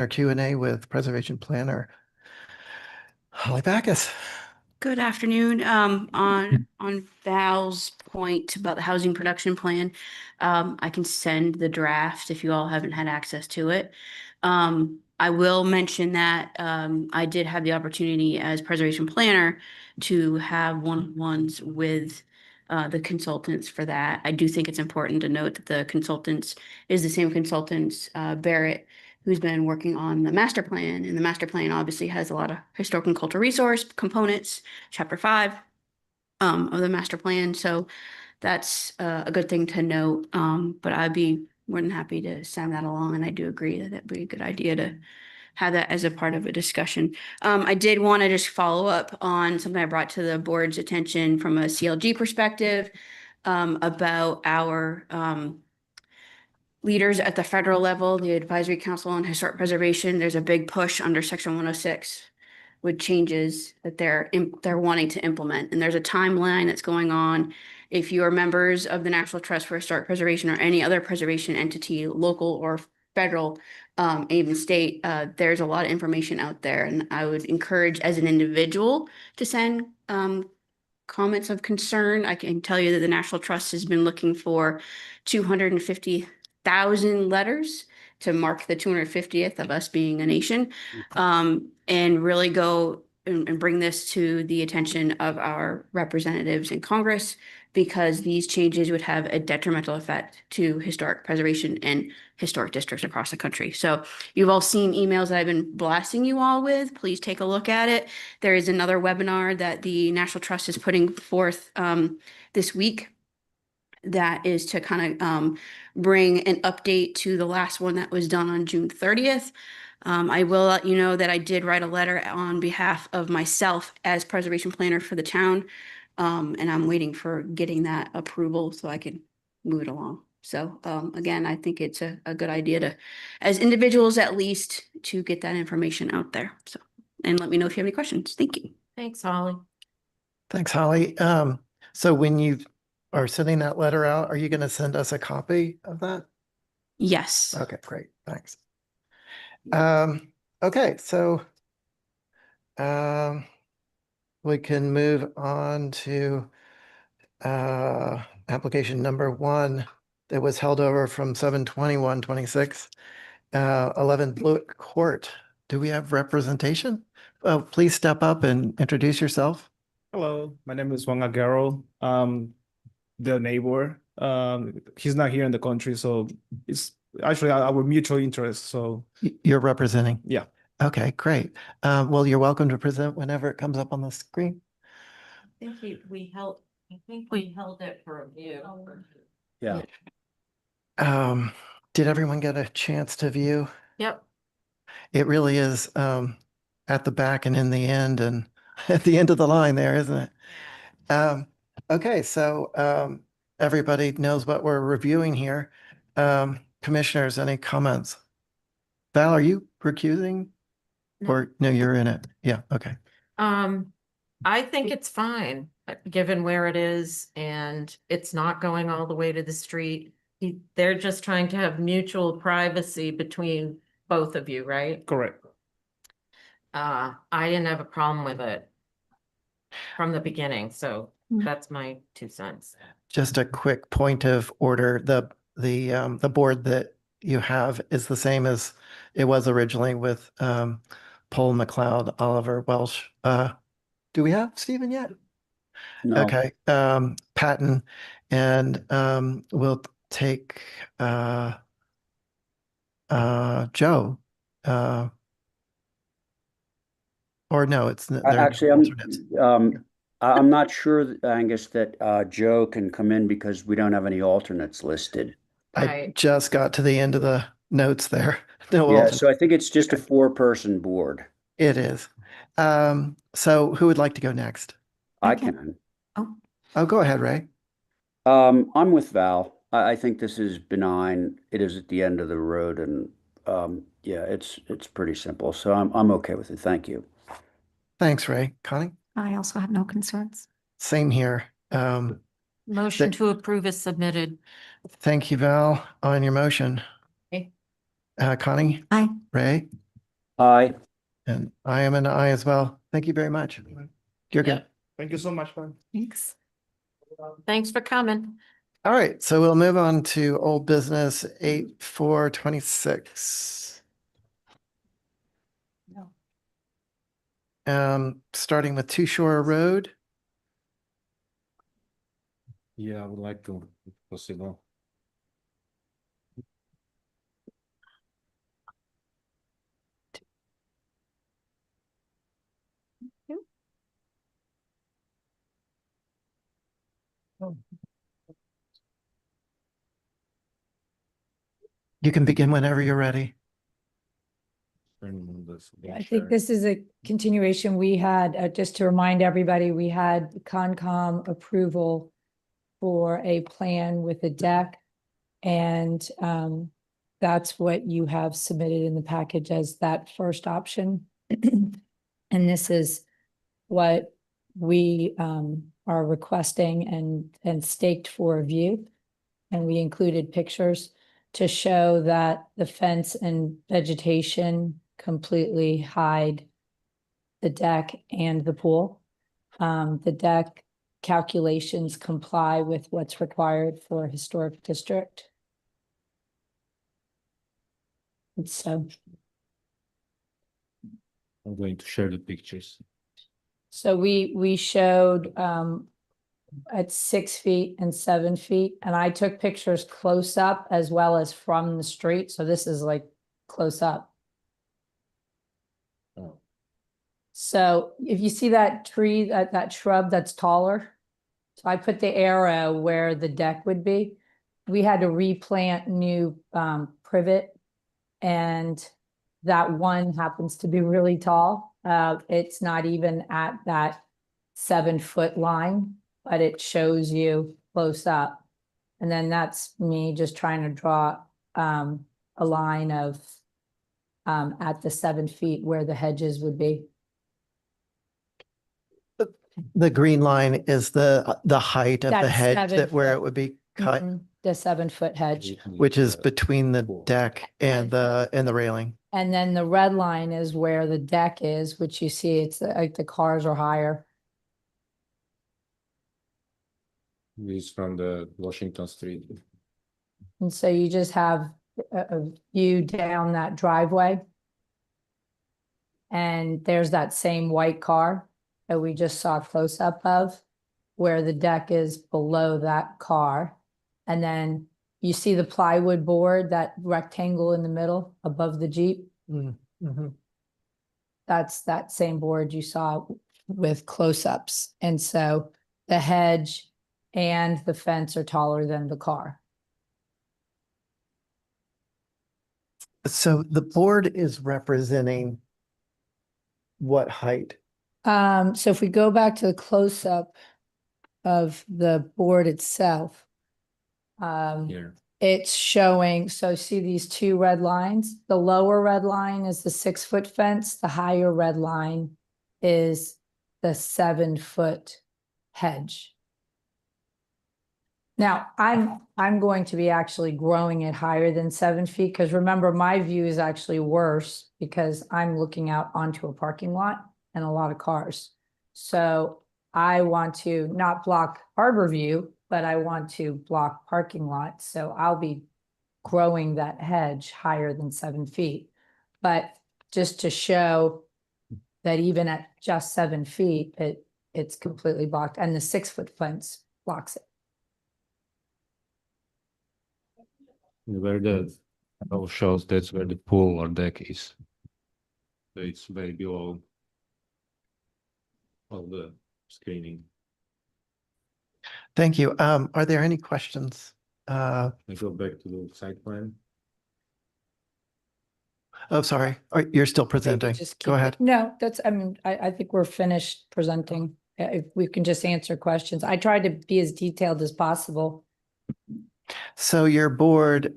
our Q&A with Preservation Planner Holly Backus. Good afternoon. On Val's point about the housing production plan, I can send the draft if you all haven't had access to it. I will mention that I did have the opportunity as preservation planner to have one-on-ones with the consultants for that. I do think it's important to note that the consultants is the same consultants, Barrett, who's been working on the master plan, and the master plan obviously has a lot of historical and cultural resource components, chapter 5 of the master plan. So that's a good thing to note. But I'd be more than happy to send that along, and I do agree that that'd be a good idea to have that as a part of a discussion. I did want to just follow up on something I brought to the board's attention from a CLG perspective about our leaders at the federal level, the Advisory Council on Historic Preservation. There's a big push under Section 106 with changes that they're wanting to implement. And there's a timeline that's going on. If you are members of the National Trust for Historic Preservation or any other preservation entity, local or federal, even state, there's a lot of information out there. And I would encourage as an individual to send comments of concern. I can tell you that the National Trust has been looking for 250,000 letters to mark the 250th of us being a nation, and really go and bring this to the attention of our representatives in Congress, because these changes would have a detrimental effect to historic preservation and historic districts across the country. So you've all seen emails that I've been blasting you all with. Please take a look at it. There is another webinar that the National Trust is putting forth this week that is to kind of bring an update to the last one that was done on June 30th. I will let you know that I did write a letter on behalf of myself as preservation planner for the town. And I'm waiting for getting that approval so I can move it along. So again, I think it's a good idea to, as individuals at least, to get that information out there. So, and let me know if you have any questions. Thank you. Thanks, Holly. Thanks, Holly. So when you are sending that letter out, are you going to send us a copy of that? Yes. Okay, great. Thanks. Okay, so we can move on to application number 1 that was held over from 7/21/26, 11 Blewett Court. Do we have representation? Please step up and introduce yourself. Hello, my name is Juan Aguero. The neighbor. He's not here in the country, so it's actually our mutual interest. So You're representing? yeah. Okay, great. Well, you're welcome to present whenever it comes up on the screen. I think we held it for a view. Yeah. Did everyone get a chance to view? Yep. It really is at the back and in the end and at the end of the line there, isn't it? Okay, so everybody knows what we're reviewing here. Commissioners, any comments? Val, are you recusing? No. Or no, you're in it. Yeah, okay. I think it's fine, given where it is, and it's not going all the way to the street. They're just trying to have mutual privacy between both of you, right? Correct. I didn't have a problem with it from the beginning, so that's my 2 cents. Just a quick point of order. The board that you have is the same as it was originally with Paul McLeod, Oliver Welsh. Do we have Stephen yet? No. Okay. Patton, and we'll take Joe. Or no, it's Actually, I'm not sure, Angus, that Joe can come in because we don't have any alternates listed. I Right. just got to the end of the notes there. No Yeah, alternate. so I think it's just a 4-person board. It is. So who would like to go next? I Okay. can. Oh, go ahead, Ray. I'm with Val. I think this is benign. It is at the end of the road, and yeah, it's pretty simple. So I'm okay with it. Thank you. Thanks, Ray. Connie? I also have no concerns. Same here. Motion to approve is submitted. Thank you, Val, on your motion. Okay. Connie? Aye. Ray? Aye. And I am an I as well. Thank you very much. You're good. Thank you so much, man. Thanks. Thanks for coming. All right, so we'll move on to old business 8/4/26. No. Starting with Two Shore Road. Yeah, I would like to, if possible. You can begin whenever you're ready. Turn on the screen I think share. this is a continuation. We had, just to remind everybody, we had Concom approval for a plan with a deck. And that's what you have submitted in the package as that first option. And this is what we are requesting and staked for review. And we included pictures to show that the fence and vegetation completely hide the deck and the pool. The deck calculations comply with what's required for a historic district. And so, I'm going to share the pictures. so we showed at 6 feet and 7 feet, and I took pictures close up as well as from the street. So this is like close up. Oh. So if you see that tree, that shrub that's taller, so I put the arrow where the deck would be. We had to replant new privet, and that one happens to be really tall. It's not even at that 7-foot line, but it shows you close up. And then that's me just trying to draw a line of at the 7 feet where the hedges would be. The green line is the height of the That's hedge 7 that where foot. it would be cut, The 7-foot hedge. which is between the deck and the railing. And then the red line is where the deck is, which you see, it's like the cars are higher. This is from the Washington Street. And so you just have a view down that driveway. And there's that same white car that we just saw close up of, where the deck is below that car. And then you see the plywood board, that rectangle in the middle above the Jeep. That's that same board you saw with close-ups. And so the hedge and the fence are taller than the car. So the board is representing what height? So if we go back to the close-up of the board itself, Here. it's showing, so see these two red lines? The lower red line is the 6-foot fence. The higher red line is the 7-foot hedge. Now, I'm going to be actually growing it higher than 7 feet, because remember, my view is actually worse because I'm looking out onto a parking lot and a lot of cars. So I want to not block harbor view, but I want to block parking lots. So I'll be growing that hedge higher than 7 feet. But just to show that even at just 7 feet, it's completely blocked, and the 6-foot fence blocks it. Where the arrow shows, that's where the pool or deck is. So it's very below all the screening. Thank you. Are there any questions? I go back to the site plan. Oh, sorry. You're still Maybe presenting. just Go keep it- ahead. No, that's, I mean, I think we're finished presenting. If we can just answer questions. I tried to be as detailed as possible. So your board,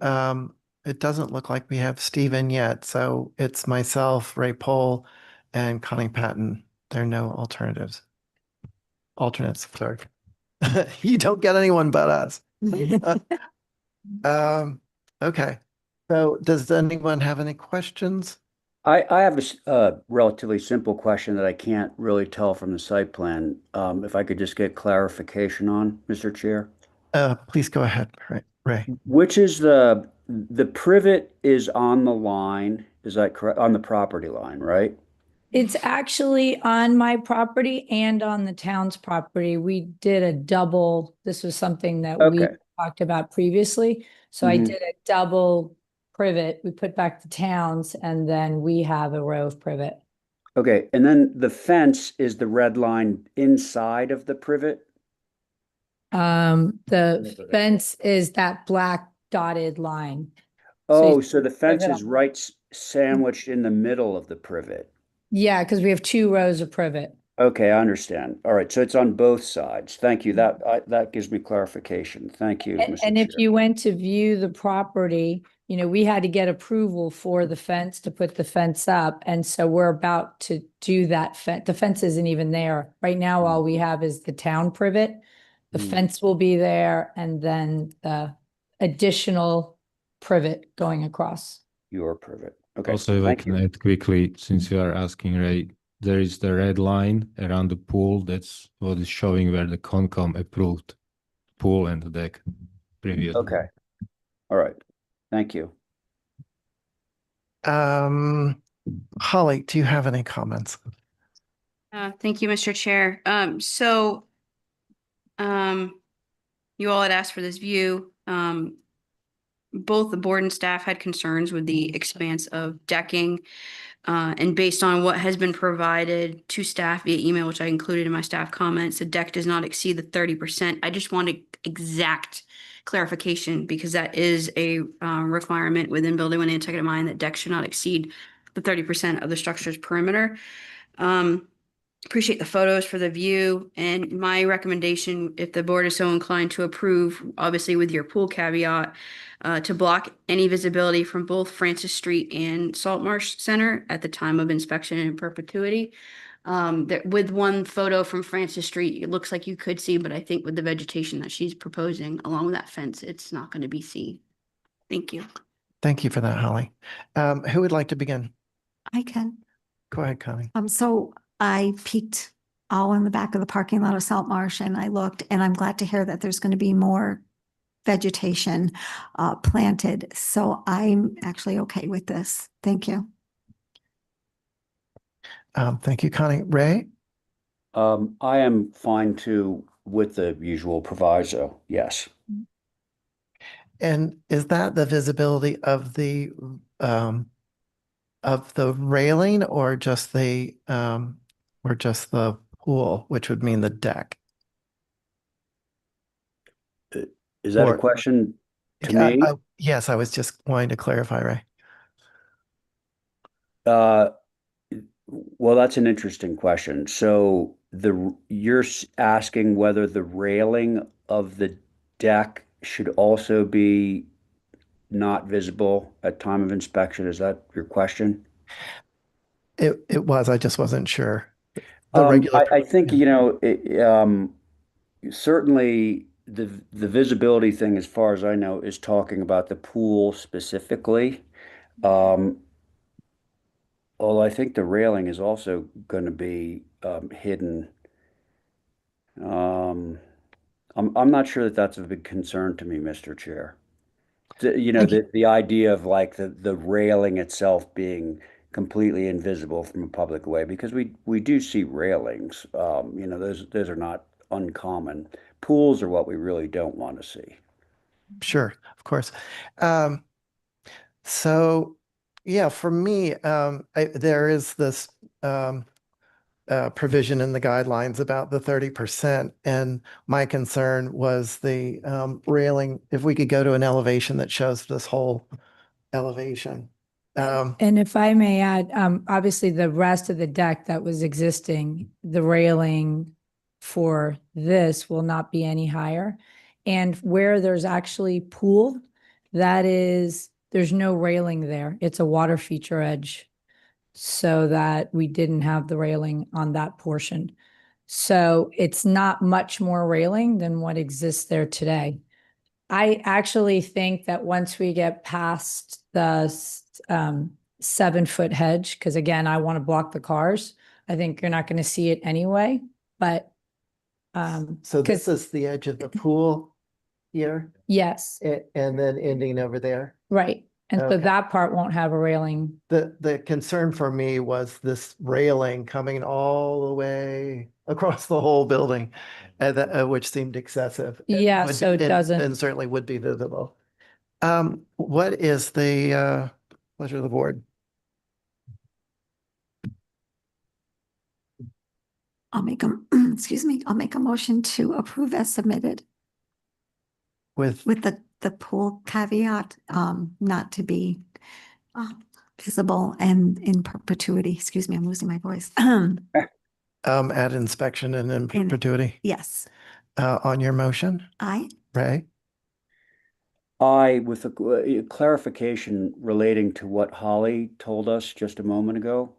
it doesn't look like we have Stephen yet. So it's myself, Ray Pohl, and Connie Patton. There are no alternatives. Alternates, sorry. You don't get anyone but us. Okay. So does anyone have any questions? I have a relatively simple question that I can't really tell from the site plan. If I could just get clarification on, Mr. Chair. Please go ahead, Ray. Which is the privet is on the line, is that correct? On the property line, right? It's actually on my property and on the town's property. We did a double, this was something that we Okay. talked about previously. So I Mhm. did a double privet. We put back the towns and then we have a row of privet. Okay, and then the fence is the red line inside of the privet? The fence is that black dotted line. So Oh, you so the fence privet is on- right sandwiched in the middle of the privet. Yeah, because we have two rows of privet. Okay, I understand. All right, so it's on both sides. Thank you. That gives me clarification. Thank you, Mr. And if Chair. you went to view the property, you know, we had to get approval for the fence to put the fence up. And so we're about to do that fence. The fence isn't even there. Right now, all we have is the town privet. The Mm. fence will be there and then the additional privet going across. Your privet. Okay, Also, if I thank can you. add quickly, since you are asking, Ray, there is the red line around the pool. That's what is showing where the Concom approved pool and the deck previously. Okay, all right. Thank you. Holly, do you have any comments? Thank you, Mr. Chair. You all had asked for this view. Both the board and staff had concerns with the expanse of decking. And based on what has been provided to staff via email, which I included in my staff comments, the deck does not exceed the 30%. I just wanted exact clarification because that is a requirement within building one Nantucket Mine that decks should not exceed the 30% of the structure's perimeter. Appreciate the photos for the view and my recommendation, if the board is so inclined to approve, obviously with your pool caveat, to block any visibility from both Francis Street and Salt Marsh Center at the time of inspection and in perpetuity. That with one photo from Francis Street, it looks like you could see, but I think with the vegetation that she's proposing along with that fence, it's not going to be seen. Thank you. Thank you for that, Holly. Who would like to begin? I can. Go ahead, Connie. So I peeked all in the back of the parking lot of Salt Marsh and I looked and I'm glad to hear that there's going to be more vegetation planted. So I'm actually okay with this. Thank you. Thank you, Connie. Ray? I am fine too with the usual proviso. Yes. And is that the visibility of the railing or just the pool, which would mean the deck? Is that a Or- question to me? Yes, I was just wanting to clarify, Ray. Well, that's an interesting question. So you're asking whether the railing of the deck should also be not visible at time of inspection. Is that your question? It was, I just wasn't sure. The regular. I think, yeah. you know, certainly the visibility thing, as far as I know, is talking about the pool specifically. Although I think the railing is also going to be hidden. I'm not sure that that's a big concern to me, Mr. Chair. You know, the idea of like the railing itself being completely invisible from a public way, because we do see railings. You know, those are not uncommon. Pools are what we really don't want to see. Sure, of course. So yeah, for me, there is this provision in the guidelines about the 30%. And my concern was the railing, if we could go to an elevation that shows this whole elevation. And if I may add, obviously the rest of the deck that was existing, the railing for this will not be any higher. And where there's actually pool, there's no railing there. It's a water feature edge. So that we didn't have the railing on that portion. So it's not much more railing than what exists there today. I actually think that once we get past the 7-foot hedge, because again, I want to block the cars. I think you're not going to see it anyway, but So this 'cause- is the edge of the pool here, yes, and then ending over there. right. And so Okay. that part won't have a railing. The concern for me was this railing coming all the way across the whole building, and which seemed excessive. Yeah, Would- so it and- doesn't. And certainly would be visible. What is the pleasure of the board? I'll make a, excuse me, I'll make a motion to approve as submitted With, with the pool caveat, not to be visible and in perpetuity. Excuse me, I'm losing my voice. at inspection and in perpetuity, Yes, on your motion, I, Ray? With a clarification relating to what Holly told us just a moment ago.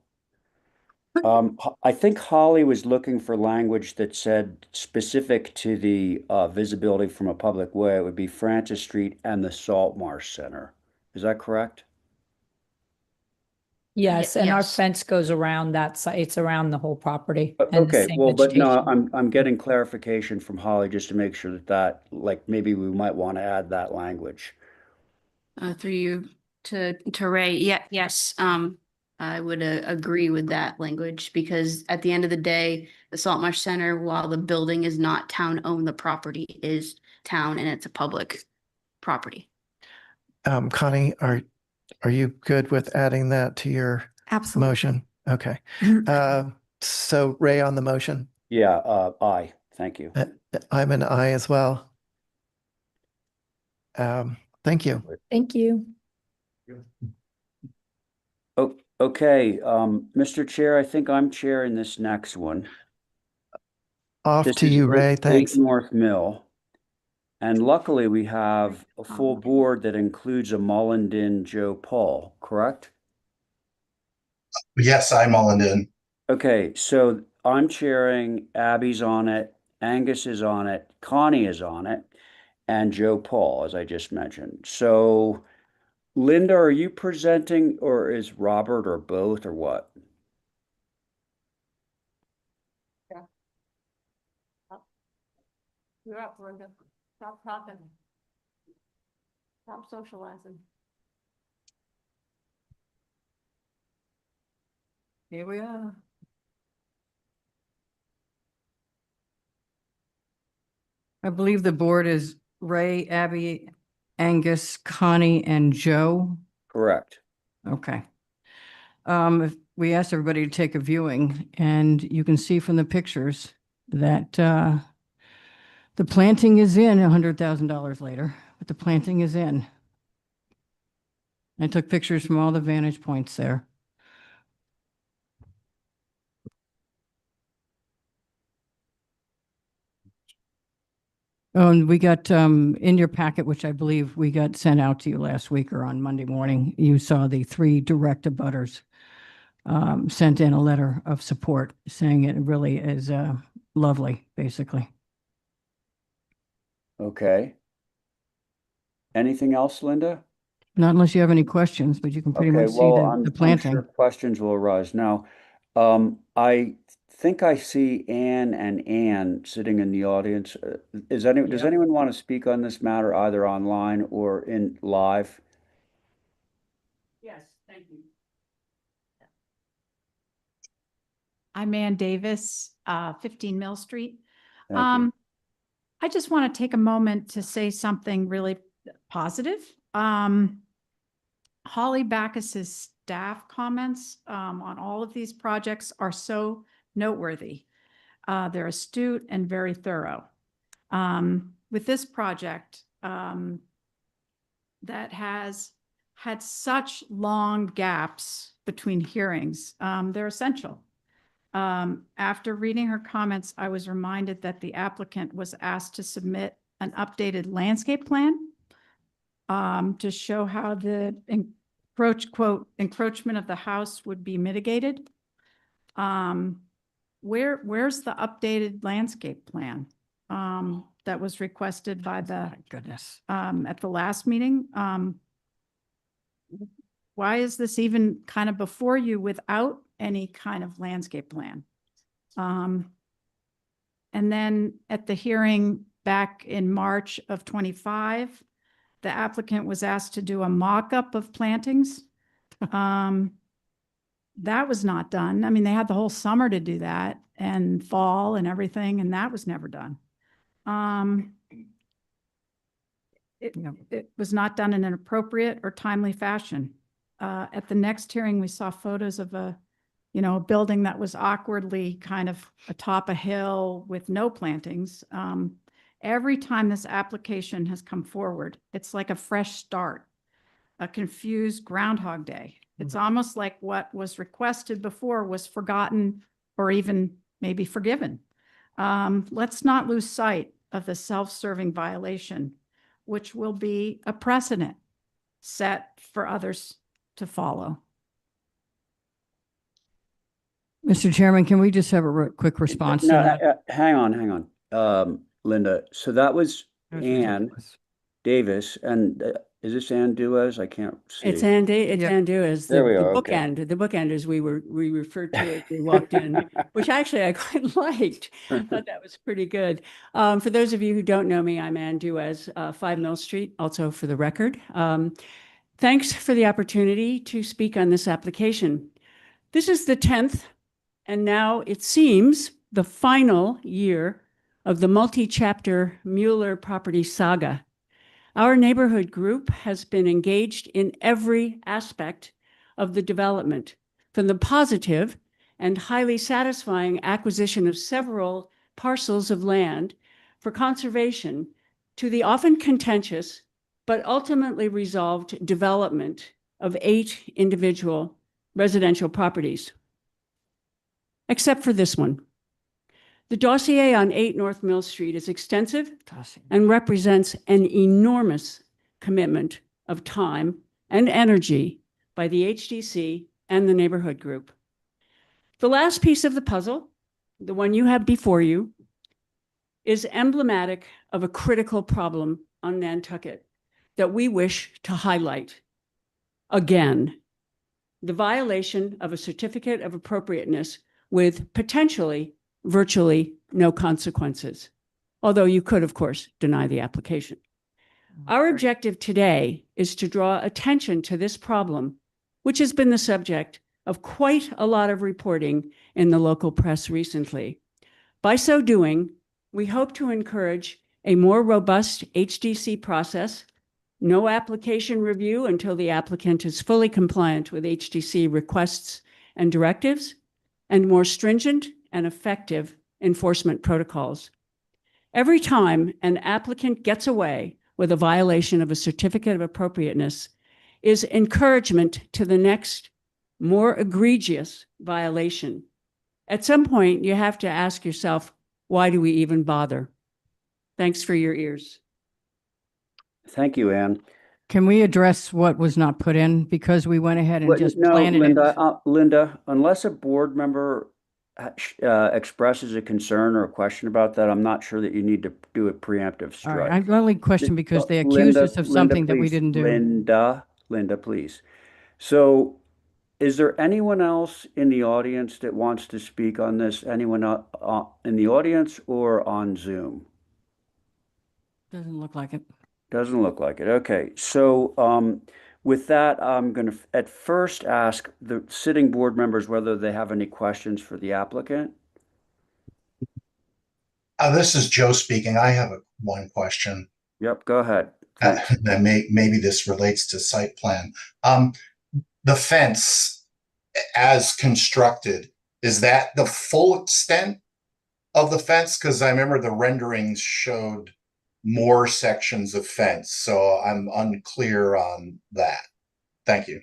I think Holly was looking for language that said specific to the visibility from a public way, it would be Francis Street and the Salt Marsh Center. Is that correct? Yes, and our yes. fence goes around that side. It's around the whole property. and the Okay, same well, but no, vegetation. I'm getting clarification from Holly just to make sure that like maybe we might want to add that language. Through you to Ray, yes, I would agree with that language, because at the end of the day, the Salt Marsh Center, while the building is not town-owned, the property is town and it's a public property. Connie, are you good with adding that to your absolutely. motion? Okay. So Ray on the motion, Yeah, aye, thank you. I'm an I as well. Thank you. Thank you. Oh, okay, Mr. Chair, I think I'm chairing this next one. Off This to is you, Ray. 8 Thanks. North Mill. And luckily, we have a full board that includes a Mullin Joe Paul, correct? Yes, I'm all in. Okay, so I'm chairing, Abby's on it, Angus is on it, Connie is on it, and Joe Paul, as I just mentioned. So Linda, are you presenting, or is Robert, or both, or what? You're up, Linda. Stop talking. Stop socializing. Here we are. I believe the board is Ray, Abby, Angus, Connie, and Joe. Correct. Okay. If we asked everybody to take a viewing, and you can see from the pictures that the planting is in $100,000 later, but the planting is in. I took pictures from all the vantage points there. Oh, and we got, in your packet, which I believe we got sent out to you last week or on Monday morning, you saw the 3 direct abutters sent in a letter of support saying it really is lovely, basically. Okay. Anything else, Linda? Not unless you have any questions, but you can pretty Okay, much see well, the I'm planting. sure questions will arise. Now, I think I see Ann sitting in the audience. Does anyone want to speak on this matter either online or in live? Yes, thank you. I'm Ann Davis, 15 Mill Street. Thank you. I just want to take a moment to say something really positive. Holly Backus's staff comments on all of these projects are so noteworthy. They're astute and very thorough. With this project that has had such long gaps between hearings, they're essential. After reading her comments, I was reminded that the applicant was asked to submit an updated landscape plan to show how the encroachment of the house would be mitigated. Where's the updated landscape plan that was requested by the Goodness. at the last meeting? why is this even kind of before you without any kind of landscape plan? And then at the hearing back in March of 25, the applicant was asked to do a mock-up of plantings. That was not done. I mean, they had the whole summer to do that and fall and everything, and that was never done. It was not done in an appropriate or timely fashion. At the next hearing, we saw photos of a building that was awkwardly kind of atop a hill with no plantings. Every time this application has come forward, it's like a fresh start, a confused Groundhog Day. It's almost like what was requested before was forgotten or even maybe forgiven. Let's not lose sight of the self-serving violation, which will be a precedent set for others to follow. Mr. Chairman, can we just have a quick response to No, that? hang on. Linda, so that was Ann Davis, and is this Ann Duez? I can't see. It's Andy, it's Yep. Andy as There we the are, okay. bookend, the bookend as we referred to it, we walked in, which actually I quite liked. I thought that was pretty good. For those of you who don't know me, I'm Ann Duez, 5 Mill Street, also for the record. Thanks for the opportunity to speak on this application. This is the 10th, and now it seems the final year of the multi-chapter Mueller property saga. Our neighborhood group has been engaged in every aspect of the development, from the positive and highly satisfying acquisition of several parcels of land for conservation to the often contentious but ultimately resolved development of 8 individual residential properties. Except for this one. The dossier on 8 North Mill Street is extensive and represents an enormous commitment of time and energy by the HDC and the neighborhood group. The last piece of the puzzle, the one you have before you, is emblematic of a critical problem on Nantucket that we wish to highlight. Again, the violation of a certificate of appropriateness with potentially virtually no consequences, although you could, of course, deny the application. Our objective today is to draw attention to this problem, which has been the subject of quite a lot of reporting in the local press recently. By so doing, we hope to encourage a more robust HDC process, no application review until the applicant is fully compliant with HDC requests and directives, and more stringent and effective enforcement protocols. Every time an applicant gets away with a violation of a certificate of appropriateness is encouragement to the next, more egregious violation. At some point, you have to ask yourself, why do we even bother? Thanks for your ears. Thank you, Ann. Can we address what was not put in because we went ahead and just planted Linda, it? Linda, unless a board member expresses a concern or a question about that, I'm not sure that you need to do a preemptive All right, strike. I've only questioned because they accused us of something that we please. didn't do. Linda, please. So is there anyone else in the audience that wants to speak on this? Anyone in the audience or on Zoom? Doesn't look like it. Doesn't look like it. Okay, so with that, I'm going to at first ask the sitting board members whether they have any questions for the applicant. This is Joe speaking. I have one question. Yep, go ahead. Thanks. Maybe this relates to site plan. The fence as constructed, is that the full extent of the fence? Because I remember the renderings showed more sections of fence, so I'm unclear on that. Thank you.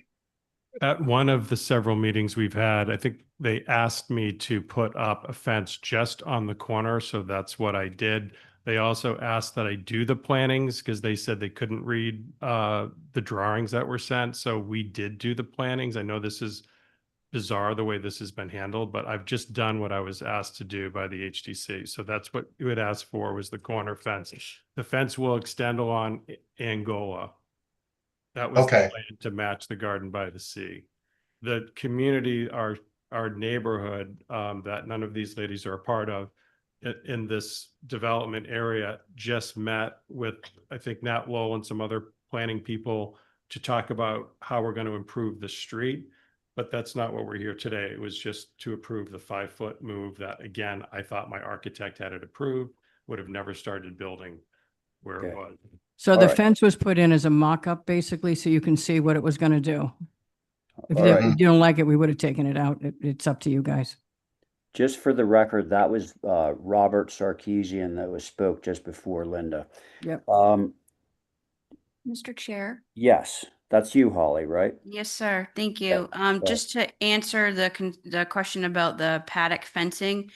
At one of the several meetings we've had, I think they asked me to put up a fence just on the corner, so that's what I did. They also asked that I do the plantings because they said they couldn't read the drawings that were sent, so we did do the plantings. I know this is bizarre the way this has been handled, but I've just done what I was asked to do by the HDC. So that's what you had asked for, was the corner fence. The fence will extend along Angola. That was the Okay. plan to match the Garden by the Sea. The community, our neighborhood, that none of these ladies are a part of, in this development area, just met with, I think, Nat Lowell and some other planning people to talk about how we're going to improve the street. But that's not what we're here today. It was just to approve the 5-foot move that, again, I thought my architect had it approved, would have never started building where it Okay. was. So All the right. fence was put in as a mock-up, basically, so you can see what it was going to do. If All you right. if you don't like it, we would have taken it out. It's up to you guys. Just for the record, that was Robert Sarkeesian that spoke just before Linda. Yep. Mr. Chair. Yes, that's you, Holly, right? Yes, sir. Thank you. Okay. Just to answer the question about the paddock fencing,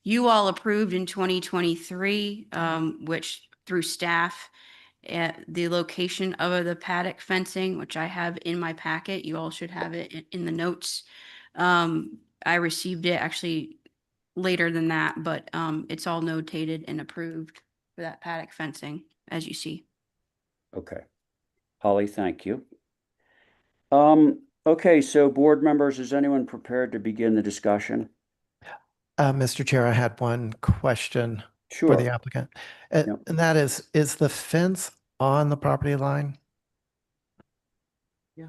you all approved in 2023, which through staff, the location of the paddock fencing, which I have in my packet. You all should have it in the notes. I received it actually later than that, but it's all notated and approved for that paddock fencing, as you see. Okay. Holly, thank you. Okay, so board members, is anyone prepared to begin the discussion? Mr. Chair, I had one question for the Sure. applicant. Yep. And that is the fence on the property line? A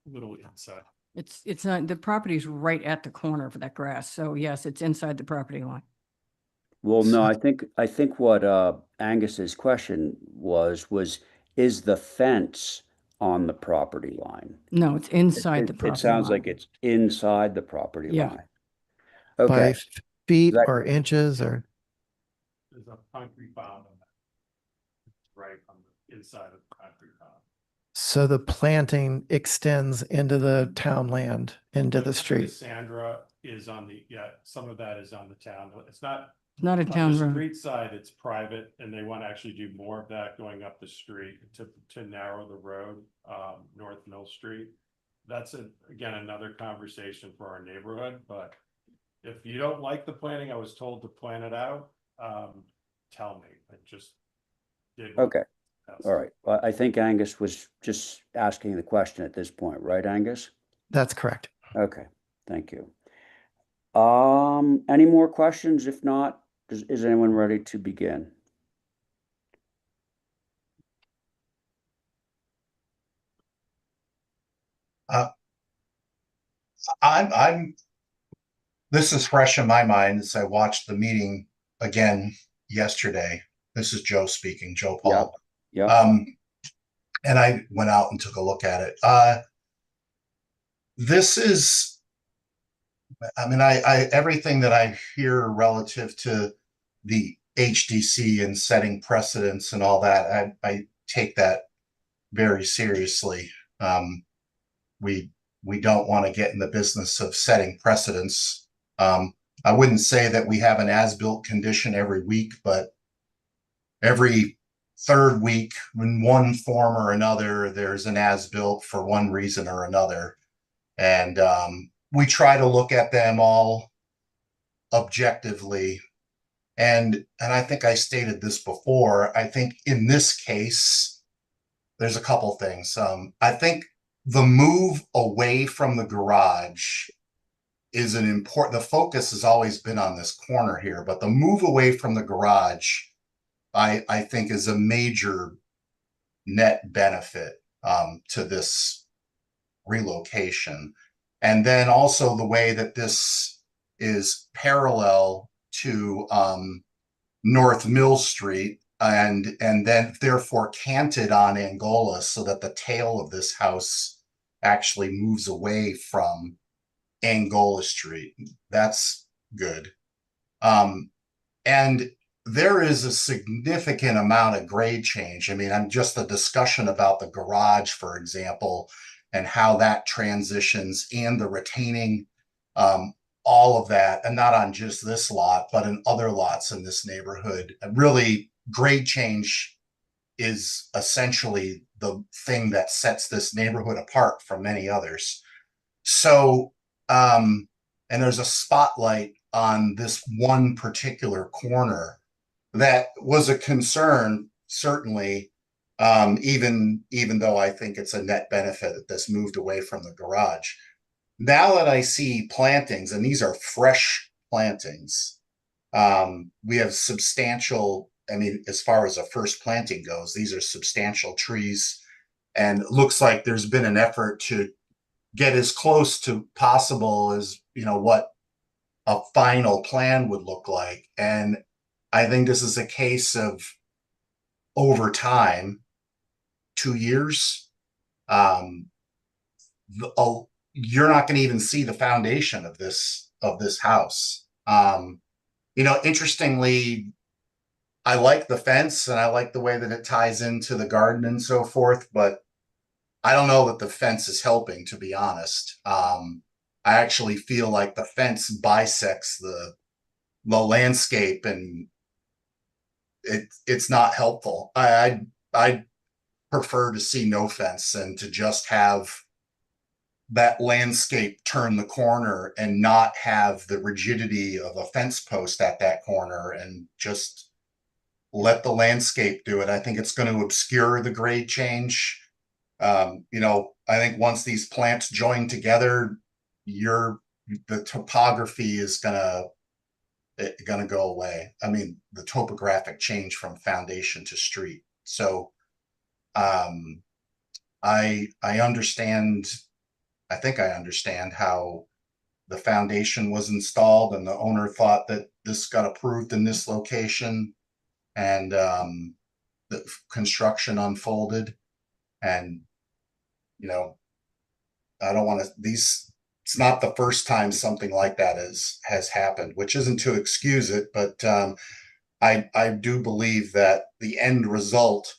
little inside. It's not, the property's right at the corner of that grass. So yes, it's inside the property line. Well, no, I think what Angus's question was is the fence on the property line? No, it's inside the It property sounds line. like it's inside the property Yeah. line. By Okay. feet That- or inches or? There's a concrete bound on that. Right on the inside of the concrete bound. So the planting extends into the town land, into the street. Cassandra is on the, some of that is on the town. It's not. Not a On town the road. street side, it's private, and they want to actually do more of that going up the street to narrow the road, North Mill Street. That's again, another conversation for our neighborhood, but if you don't like the planning, I was told to plan it out, tell me. I just did. Okay. All right. Well, I think Angus was just asking the question at this point, right, Angus? That's correct. Okay, thank you. Any more questions? If not, is anyone ready to begin? This is fresh in my mind as I watched the meeting again yesterday. This is Joe speaking, Joe Paul. Yeah. And I went out and took a look at it. This is, I mean, I everything that I hear relative to the HDC and setting precedents and all that, I take that very seriously. We don't want to get in the business of setting precedents. I wouldn't say that we have an as-built condition every week, but every third week in one form or another, there's an as-built for one reason or another. And we try to look at them all objectively. And I think I stated this before. I think in this case, there's a couple things. I think the move away from the garage is an important, the focus has always been on this corner here, but the move away from the garage, I think is a major net benefit to this relocation. And then also the way that this is parallel to North Mill Street and then therefore canted on Angola so that the tail of this house actually moves away from Angola Street. That's good. And there is a significant amount of grade change. I mean, I'm just the discussion about the garage, for example, and how that transitions and the retaining, all of that, and not on just this lot, but in other lots in this neighborhood. And really, grade change is essentially the thing that sets this neighborhood apart from many others. So, and there's a spotlight on this one particular corner that was a concern, certainly, even though I think it's a net benefit that this moved away from the garage. Now that I see plantings, and these are fresh plantings, we have substantial, I mean, as far as a first planting goes, these are substantial trees. And it looks like there's been an effort to get as close to possible as, what a final plan would look like. And I think this is a case of over time, 2 years, um, you're not going to even see the foundation of this house. Interestingly, I like the fence and I like the way that it ties into the garden and so forth, but I don't know that the fence is helping, to be honest. I actually feel like the fence bisects the landscape, and it's not helpful. I prefer to see no fence and to just have that landscape turn the corner and not have the rigidity of a fence post at that corner, and just let the landscape do it. I think it's going to obscure the grade change. I think once these plants join together, the topography is gonna go away. I mean, the topographic change from foundation to street. So, I understand. I think I understand how the foundation was installed, and the owner thought that this got approved in this location, and the construction unfolded. And I don't want to, it's not the first time something like that has happened, which isn't to excuse it, but I do believe that the end result,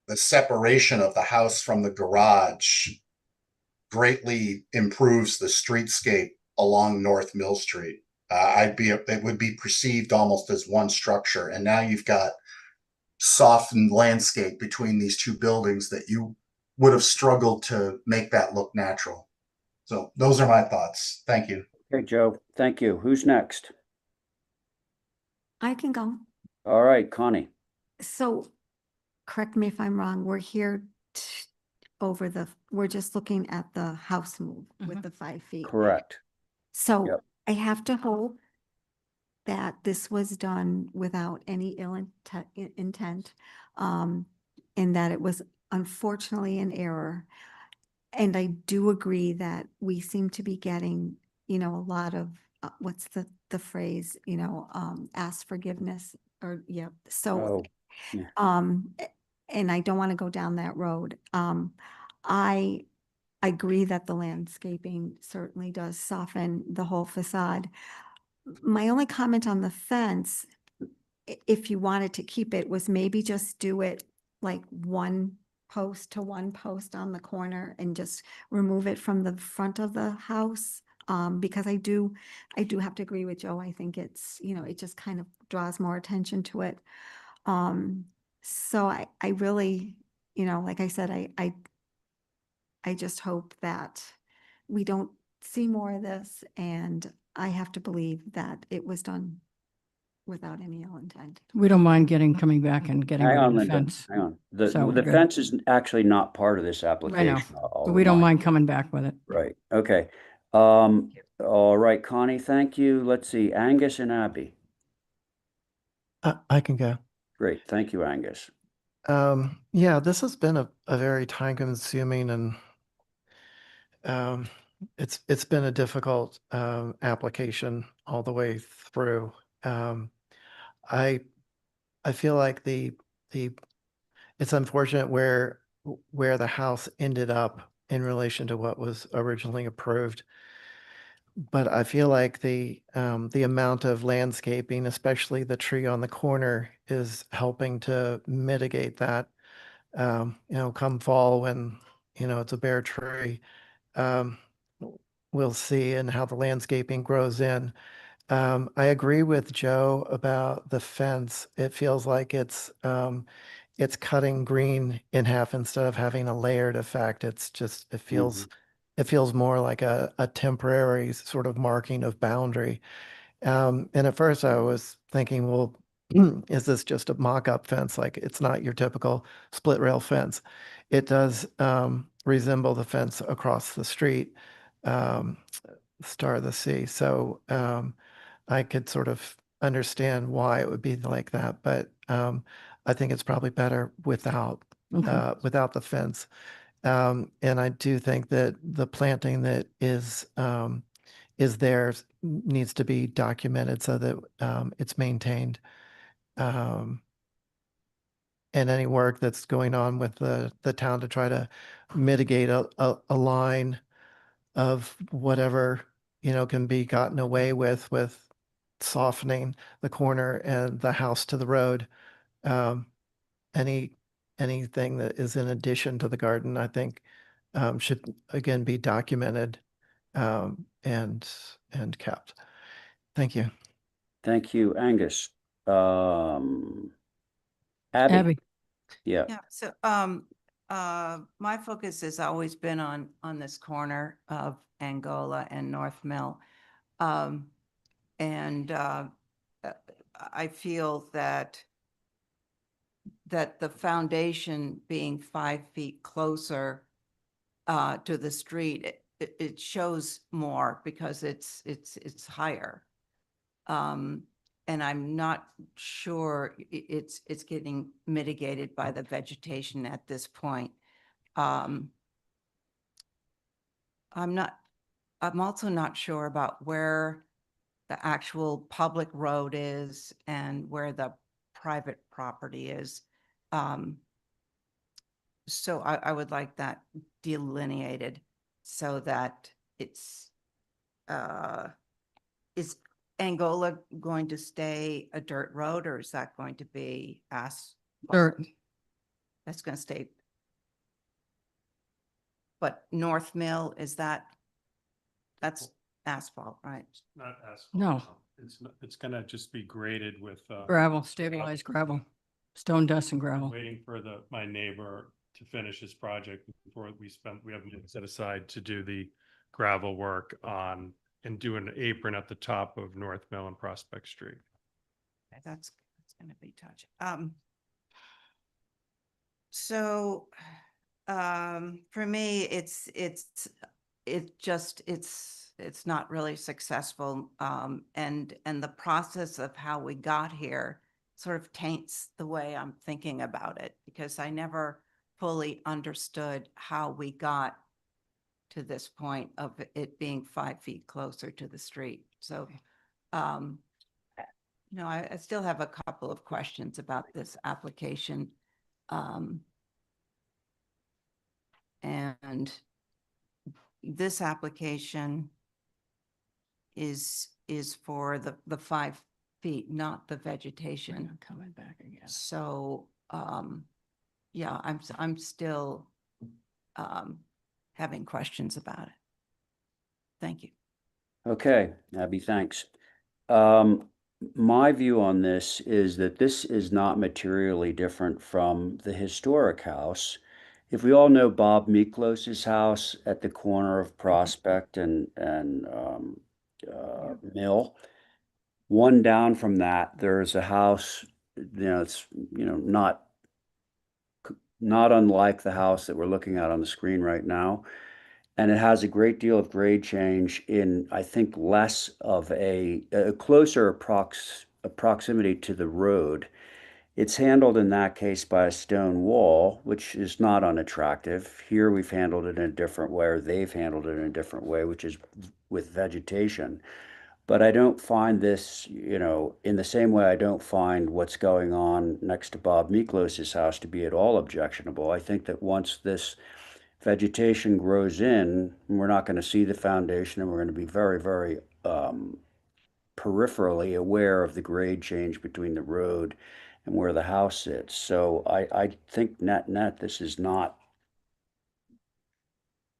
the separation of the house from the garage, greatly improves the streetscape along North Mill Street. It would be perceived almost as one structure, and now you've got softened landscape between these two buildings that you would have struggled to make that look natural. So those are my thoughts. Thank you. Okay, Joe, thank you. Who's next? I can go. All right, Connie. So correct me if I'm wrong, we're here we're just looking at the house move with the 5 feet. Correct. So Yep. I have to hope that this was done without any ill intent, and that it was unfortunately an error. And I do agree that we seem to be getting, a lot of, what's the phrase, ask forgiveness, or, yeah. So, Oh, yeah. and I don't want to go down that road. I agree that the landscaping certainly does soften the whole facade. My only comment on the fence, if you wanted to keep it, was maybe just do it like one post to one post on the corner and just remove it from the front of the house. Because I do have to agree with Joe. I think it's, it just kind of draws more attention to it. So I really, like I said, I just hope that we don't see more of this, and I have to believe that it was done without any ill intent. We don't mind coming back and getting Hang rid of on, the Linda. fence. Hang on. So we're The good. fence is actually not part of this I know, application. but we don't remind mind you. coming back with it. Right. Okay. All right, Connie, thank you. Let's see, Angus and Abby. I can go. Great. Thank you, Angus. Yeah, this has been a very time consuming, and it's been a difficult application all the way through. I feel like it's unfortunate where the house ended up in relation to what was originally approved. But I feel like the amount of landscaping, especially the tree on the corner, is helping to mitigate that. Come fall when, it's a bare tree, um, we'll see and how the landscaping grows in. I agree with Joe about the fence. It feels like it's cutting green in half instead of having a layered effect. It's just, it feels more like a temporary sort of marking of boundary. And at first I was thinking, well, is this just a mock-up fence? Like, it's not your typical split rail fence. It does resemble the fence across the street, um, Star of the Sea. So I could sort of understand why it would be like that, but I think it's probably better Okay. without the fence. And I do think that the planting that is there needs to be documented so that it's maintained. Um, and any work that's going on with the town to try to mitigate a line of whatever, can be gotten away with softening the corner and the house to the road. Um, any anything that is in addition to the garden, I think, should again be documented and kept. Thank you. Thank you, Angus. Abby, Abby, yeah, Yeah, so my focus has always been on this corner of Angola and North Mill. Um and I feel that the foundation being 5 feet closer to the street, it shows more because it's higher. And I'm not sure it's getting mitigated by the vegetation at this point. I'm also not sure about where the actual public road is and where the private property is. So I would like that delineated so that it's, is Angola going to stay a dirt road or is that going to be asphalt? dirt. That's going to stay. But North Mill, that's asphalt, right? Not asphalt. No. It's gonna just be graded with Gravel, stabilized gravel, stone dust and gravel. waiting for my neighbor to finish his project before we haven't set aside to do the gravel work on and do an apron at the top of North Mill and Prospect Street. Okay, that's gonna be touch. So for me, it's not really successful. And the process of how we got here sort of taints the way I'm thinking about it because I never fully understood how we got to this point of it being 5 feet closer to the street. So, I still have a couple of questions about this application. And this application is for the 5 feet, not the vegetation. Coming back again. So, yeah, I'm still having questions about it. Thank you. okay, Abby, thanks. My view on this is that this is not materially different from the historic house. If we all know Bob Miklos's house at the corner of Prospect and Mill, one down from that, there's a house, it's, not unlike the house that we're looking at on the screen right now. And it has a great deal of grade change in, I think, less of a closer proximity to the road. It's handled in that case by a stone wall, which is not unattractive. Here we've handled it in a different way, or they've handled it in a different way, which is with vegetation. But I don't find this, in the same way I don't find what's going on next to Bob Miklos's house to be at all objectionable. I think that once this vegetation grows in, we're not going to see the foundation and we're going to be very, very peripherally aware of the grade change between the road and where the house sits. So I think net, this is not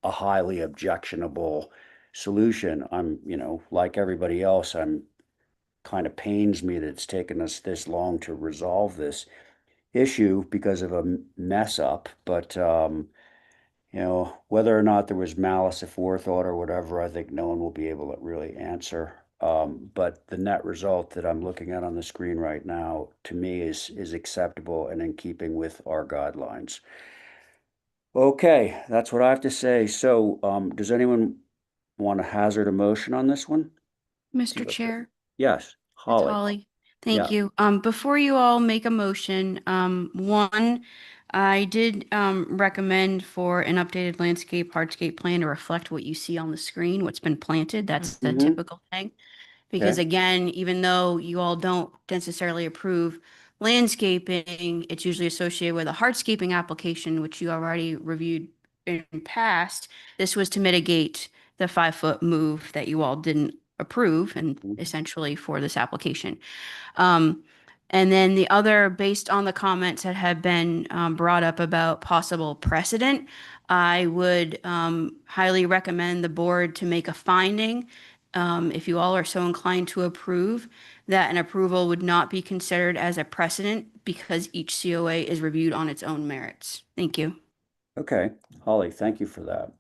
a highly objectionable solution. I'm, like everybody else, I'm kind of pains me that it's taken us this long to resolve this issue because of a mess up. But, whether or not there was malice aforethought or whatever, I think no one will be able to really answer. But the net result that I'm looking at on the screen right now, to me, is acceptable and in keeping with our guidelines. Okay, that's what I have to say. So, does anyone want to hazard a motion on this one? Mr. Chair, Yes, it's Holly. Holly. Yeah. Thank you. Before you all make a motion, one, I did recommend for an updated landscape hardscape plan to reflect what you see on the screen, what's been planted. That's the Mhm. typical thing. Because Okay. again, even though you all don't necessarily approve landscaping, it's usually associated with a hardscaping application, which you already reviewed in past. This was to mitigate the 5-foot move that you all didn't approve and Mhm. essentially for this application. Um, and then the other, based on the comments that have been brought up about possible precedent, I would highly recommend the board to make a finding, if you all are so inclined to approve, that an approval would not be considered as a precedent because each COA is reviewed on its own merits. Thank you. Okay, Holly, thank you for that.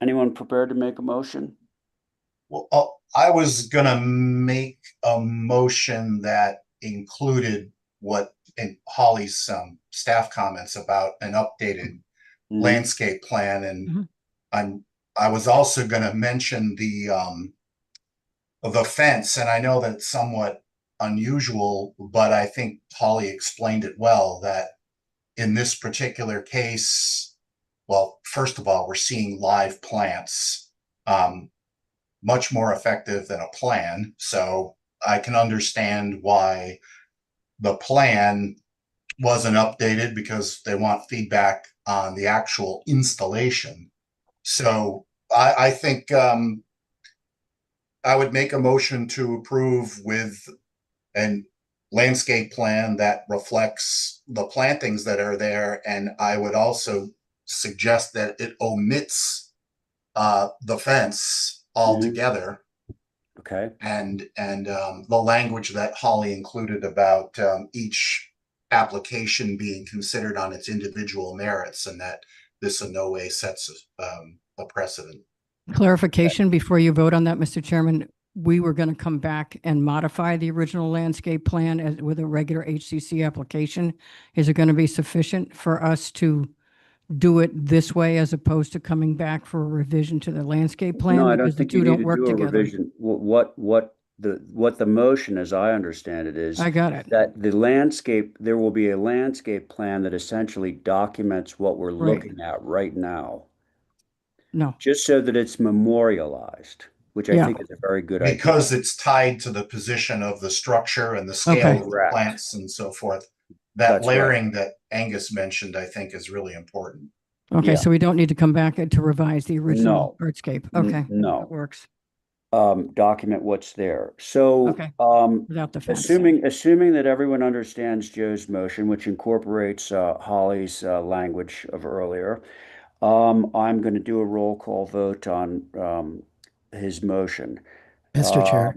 Anyone prepared to make a motion? Well, I was gonna make a motion that included what in Holly's staff comments about an updated Mhm. landscape plan, and Mhm. I was also gonna mention the fence, and I know that's somewhat unusual, but I think Holly explained it well that in this particular case, well, first of all, we're seeing live plants. Much more effective than a plan. So I can understand why the plan wasn't updated because they want feedback on the actual installation. So I think I would make a motion to approve with an landscape plan that reflects the plantings that are there. And I would also suggest that it omits the fence altogether. Okay. And the language that Holly included about each application being considered on its individual merits, and that this in no way sets a precedent. Clarification before you vote on that, Mr. Chairman, we were going to come back and modify the original landscape plan with a regular HCC application. Is it going to be sufficient for us to do it this way as opposed to coming back for a revision to the landscape plan? No, I don't Because the think you two need don't to work do a together. revision. What the motion, as I understand it, is I got it. that there will be a landscape plan that essentially documents what we're Right. looking at right now, No, just so that it's memorialized, which I Yeah. think is a very good idea. Because it's tied to the position of the structure and the Okay. scale of the Correct. plants and so forth. That That's right. layering that Angus mentioned, I think, is really important. Okay, Yeah. so we don't need to come back to revise the original No. hardscape. Okay. No. That works. Document what's there. So, Okay. Without the fence. assuming that everyone understands Joe's motion, which incorporates Holly's language of earlier, I'm going to do a roll call vote on his motion. Mr. Chair.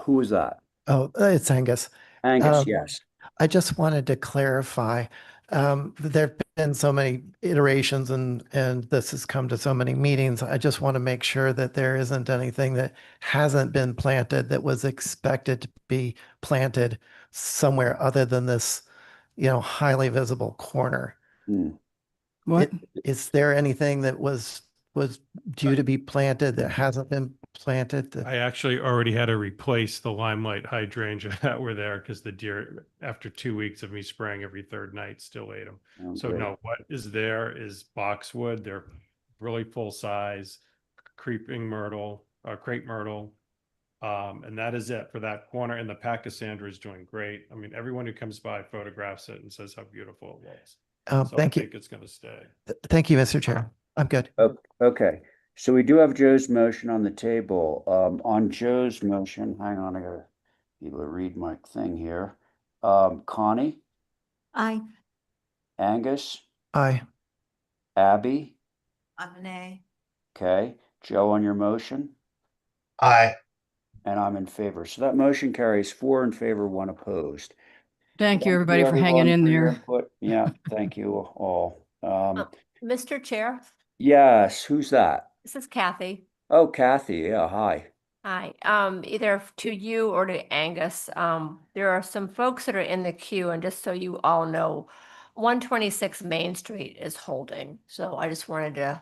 Who was that? Oh, it's Angus. Angus, Um, yes. I just wanted to clarify, there've been so many iterations and this has come to so many meetings. I just want to make sure that there isn't anything that hasn't been planted that was expected to be planted somewhere other than this, highly visible corner. Hmm. What? Is there anything that was due to be planted that hasn't been planted? I actually already had to replace the limelight hydrangea that were there because the deer, after 2 weeks of me spraying every third night, still ate them. Oh, So great. no, what is there is boxwood. They're really full size, creeping myrtle, crepe myrtle. And that is it for that corner. And the Pachysandra is doing great. I mean, everyone who comes by photographs it and says how beautiful it was. So Thank I you. think it's going to stay. Thank you, Mr. Chair. I'm good. Okay. So we do have Joe's motion on the table. On Joe's motion, hang on, I gotta be able to read my thing here. Connie, I, Angus, Aye. Abby, I'm an A. okay, Joe on your motion, I and I'm in favor. So that motion carries 4 in favor, 1 opposed. Thank you, everybody, for hanging everyone, in for your there. input. Yeah, thank you all. Mr. Chair, Yes, who's that? this is Kathy. Oh, Kathy, yeah, hi. Hi, either to you or to Angus. There are some folks that are in the queue, and just so you all know, 126 Main Street is holding. So I just wanted to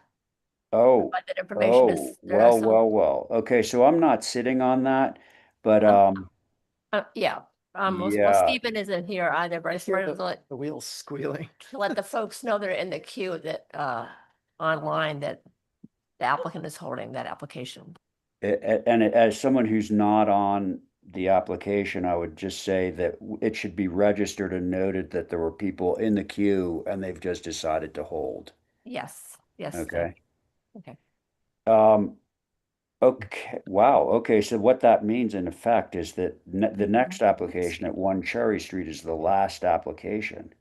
Oh, provide that information. There are some, well. Okay, so I'm not sitting on that, but yeah. Well, yeah, Stephen isn't here either, but I just Hear wanted the wheels squealing. to let the folks know they're in the queue that, online that the applicant is holding that application. and as someone who's not on the application, I would just say that it should be registered and noted that there were people in the queue and they've just decided to hold. Yes, yes. Okay. Okay. Okay, wow. Okay, so what that means in effect is that the next application at 1 Cherry Street is the last application.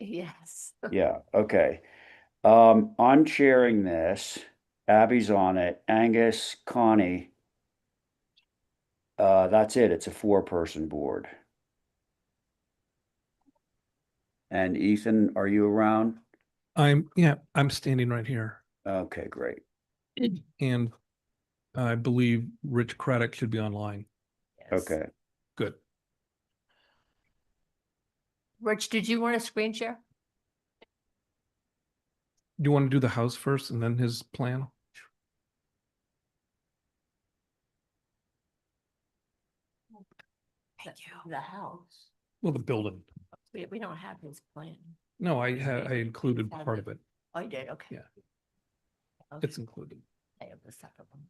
Yes. Yeah, okay. I'm chairing this. Abby's on it. Angus, Connie. That's it. It's a 4-person board. And Ethan, are you around? I'm standing right here. Okay, great. And I believe Rich Craddock should be online. Yes. Okay. Good. Rich, did you want a screen share? Do you want to do the house first and then his plan? Thank you. The house. Well, the building. We don't have his plan. No, I included part of it. Oh, you did? Okay. Yeah. Okay. It's included. I have the second one.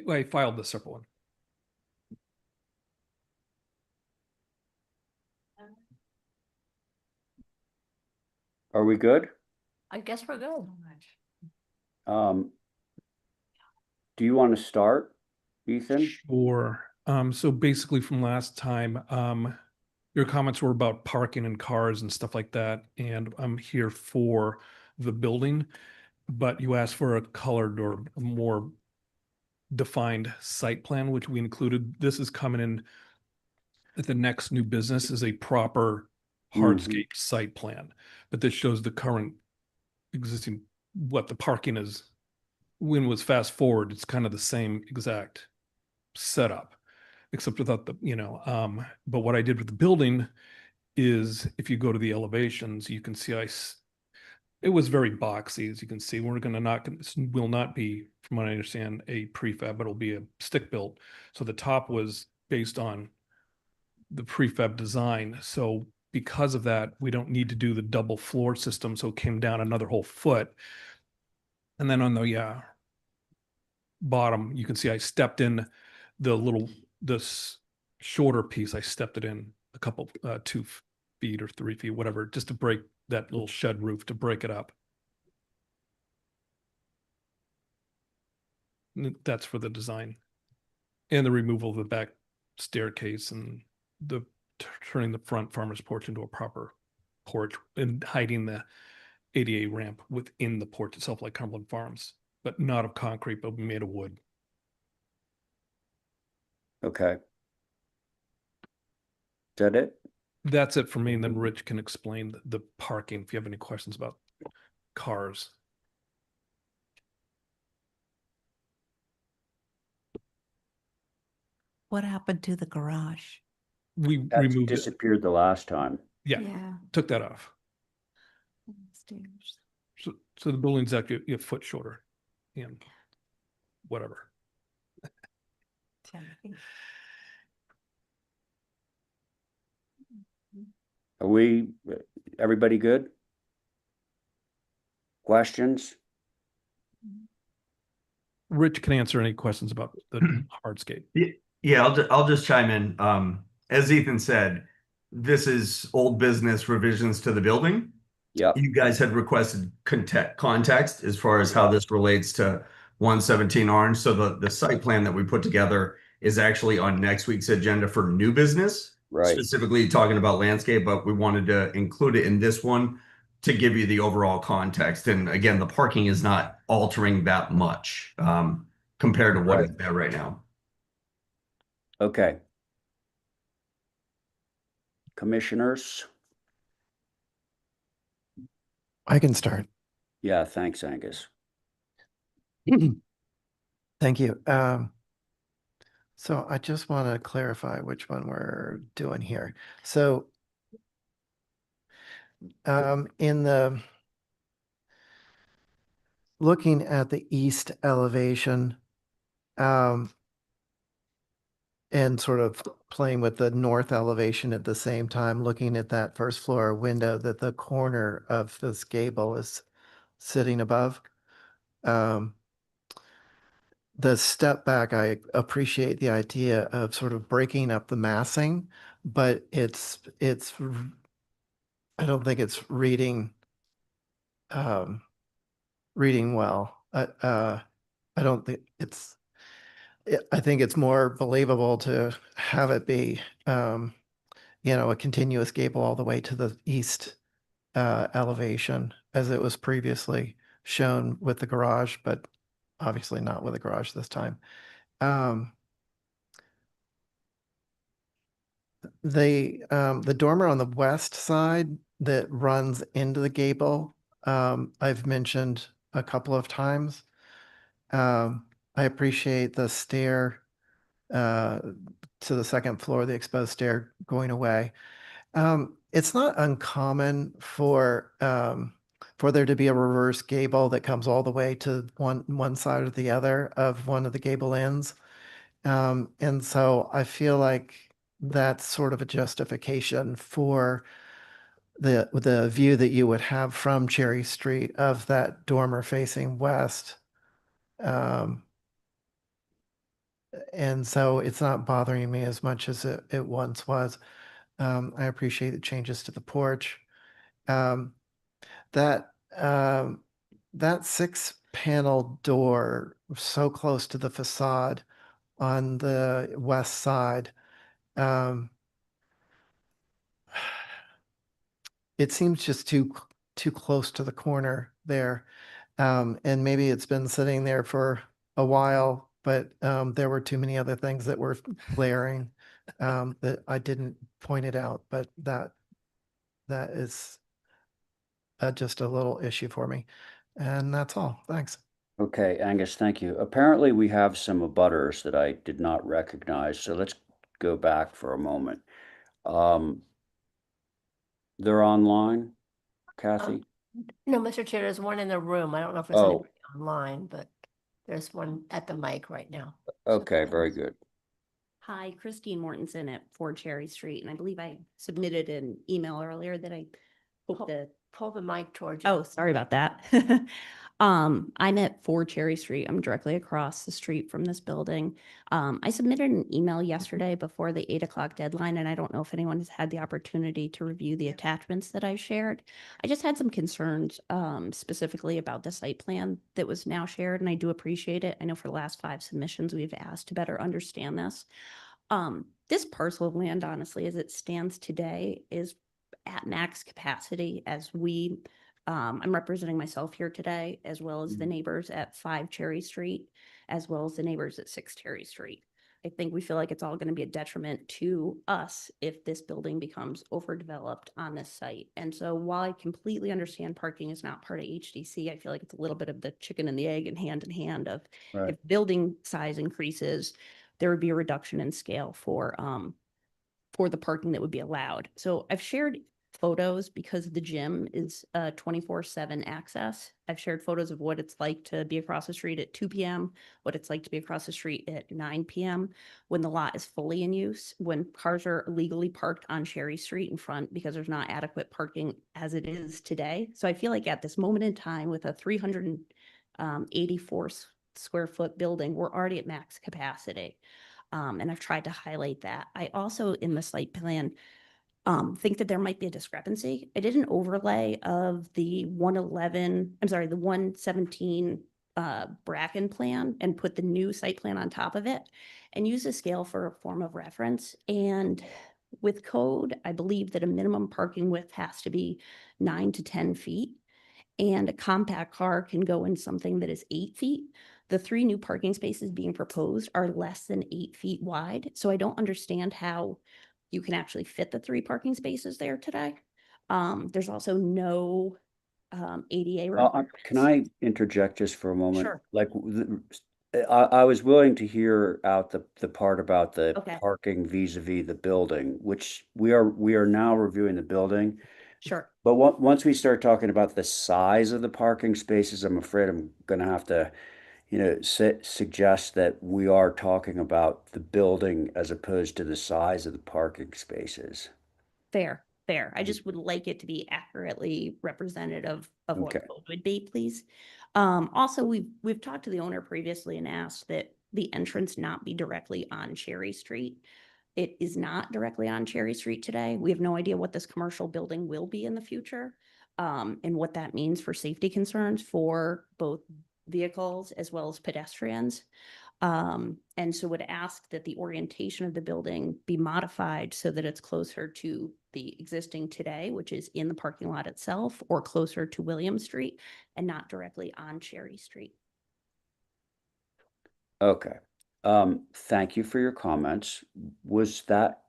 I filed the separate one. Are we good? I guess we're good. Do you want to start, Ethan? Sure. So basically from last time, your comments were about parking and cars and stuff like that. And I'm here for the building, but you asked for a colored or a more defined site plan, which we included. This is coming in at the next new business is a proper hardscape site plan, but this shows the current existing, what the parking is. When it was fast forward, it's kind of the same exact setup, except without the, but what I did with the building is if you go to the elevations, you can see it was very boxy, as you can see. We're gonna not, this will not be, from what I understand, a prefab, it'll be a stick built. So the top was based on the prefab design. So because of that, we don't need to do the double floor system. So it came down another whole foot. And then on the bottom, you can see I stepped in this shorter piece. I stepped it in a couple, 2 feet or 3 feet, whatever, just to break that little shed roof, to break it up. And that's for the design and the removal of the back staircase and the turning the front farmer's porch into a proper porch and hiding the ADA ramp within the porch itself, like Cumberland Farms, but not of concrete, but made of wood. Okay. Is that it? That's it for me. And then Rich can explain the parking if you have any questions about cars. What happened to the garage? We That removed it. disappeared the last time. Yeah, took that off. Stairs. So the building's actually a foot shorter and whatever. Are everybody good? Questions? Rich can answer any questions about the hardscape. Yeah, I'll just chime in. As Ethan said, this is old business revisions to the building. Yeah. You guys had requested context as far as how this relates to 117 Orange. So the site plan that we put together is actually on next week's agenda for new business, right? Specifically talking about landscape, but we wanted to include it in this one to give you the overall context. And again, the parking is not altering that much compared to what is there right now. Okay. Commissioners? I can start. Yeah, thanks, Angus. Thank you. So I just want to clarify which one we're doing here. So in the looking at the east elevation, and sort of playing with the north elevation at the same time, looking at that first floor window that the corner of this gable is sitting above. The step back, I appreciate the idea of sort of breaking up the massing, but I don't think it's reading well. I don't think I think it's more believable to have it be, a continuous gable all the way to the east elevation as it was previously shown with the garage, but obviously not with the garage this time. The dormer on the west side that runs into the gable, I've mentioned a couple of times. I appreciate the stair to the second floor, the exposed stair going away. It's not uncommon for there to be a reverse gable that comes all the way to one side or the other of one of the gable ends. And so I feel like that's sort of a justification for the view that you would have from Cherry Street of that dormer facing west. And so it's not bothering me as much as it once was. I appreciate the changes to the porch. Um, that that six panel door so close to the facade on the west side. It seems just too close to the corner there. And maybe it's been sitting there for a while, but there were too many other things that were glaring that I didn't point it out, but that is just a little issue for me. And that's all. Thanks. Okay, Angus, thank you. Apparently, we have some abutters that I did not recognize, so let's go back for a moment. They're online, Kathy? No, Mr. Chair, there's one in the room. I don't know if there's Oh. anybody online, but there's one at the mic right now. Okay, very good. Hi, Christine Mortensen at 4 Cherry Street, and I believe I submitted an email earlier that I hope to. Pull the mic towards you. Oh, sorry about that. I'm at 4 Cherry Street. I'm directly across the street from this building. I submitted an email yesterday before the 8 o'clock deadline, and I don't know if anyone has had the opportunity to review the attachments that I shared. I just had some concerns, specifically about the site plan that was now shared, and I do appreciate it. I know for the last 5 submissions, we've asked to better understand this. This parcel of land, honestly, as it stands today, is at max capacity as I'm representing myself here today, as well as the neighbors at 5 Cherry Street, as well as the neighbors at 6 Cherry Street. I think we feel like it's all going to be a detriment to us if this building becomes overdeveloped on this site. And so while I completely understand parking is not part of HDC, I feel like it's a little bit of the chicken and the egg and hand of Right. if building size increases, there would be a reduction in scale for the parking that would be allowed. So I've shared photos because the gym is 24/7 access. I've shared photos of what it's like to be across the street at 2 p.m., what it's like to be across the street at 9 p.m. when the lot is fully in use, when cars are illegally parked on Cherry Street in front because there's not adequate parking as it is today. So I feel like at this moment in time with a 384 square foot building, we're already at max capacity. And I've tried to highlight that. I also, in the site plan, think that there might be a discrepancy. I did an overlay of the 117 Bracken plan and put the new site plan on top of it and use a scale for a form of reference. And with code, I believe that a minimum parking width has to be 9 to 10 feet. And a compact car can go in something that is 8 feet. The 3 new parking spaces being proposed are less than 8 feet wide. So I don't understand how you can actually fit the 3 parking spaces there today. There's also no ADA. Can I interject just for a moment? Sure. Like, I was willing to hear out the part about the Okay. parking vis-a-vis the building, which we are now reviewing the building. Sure. But once we start talking about the size of the parking spaces, I'm afraid I'm gonna have to, suggest that we are talking about the building as opposed to the size of the parking spaces. Fair. I just would like it to be accurately representative of what Okay. code would be, please. Also, we've talked to the owner previously and asked that the entrance not be directly on Cherry Street. It is not directly on Cherry Street today. We have no idea what this commercial building will be in the future, and what that means for safety concerns for both vehicles as well as pedestrians. And so would ask that the orientation of the building be modified so that it's closer to the existing today, which is in the parking lot itself, or closer to William Street and not directly on Cherry Street. Okay. Thank you for your comments. Was that,